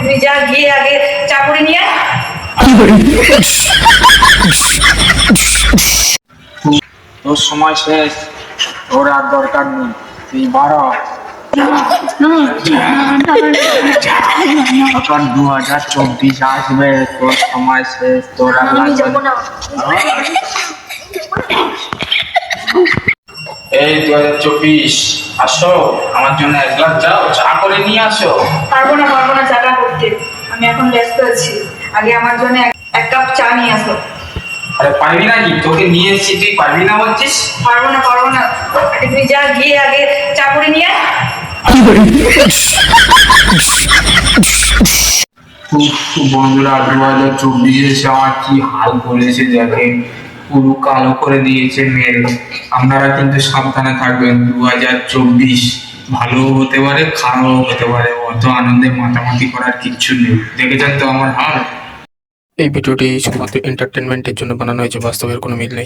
তুই যা গিয়ে আগে চা করে নিয়ে আয়। তোর সময় শেষ, তোর আর দরকার নেই, তুই বারো। এখন 2024 আসবে, তোর সময় শেষ, তোর আর আমি লাগবে যাবো না। না। এই 2024 আসো, আমার জন্য এক গ্লাস যাও চা করে নিয়ে আসো। পারবো না চাটা করতে, আমি এখন ব্যস্ত আছি। আগে আমার জন্য এক কাপ চা নিয়ে আসো। আরে পারবি নাকি? তোকে নিয়ে এসেছি, তুই পারবি না বলছিস? পারবো না আগে তুই যা গিয়ে আগে চা করে নিয়ে আয়। বন্ধুরা, 2024 এসে আমার কি হাল করেছে দেখে, পুরো কালো করে দিয়েছে মেরে। আপনারা কিন্তু সাবধানে থাকবেন, 2024 ভালো হতে পারে, খারাপও হতে পারে, অত আনন্দে মাতামাতি করার কিচ্ছু নেই। দেখেছেন তো আমার হাল। এই ভিডিওটি শুধুমাত্র এন্টারটেনমেন্টের জন্য বানানো হয়েছে, বাস্তবের কোনো মিল নেই।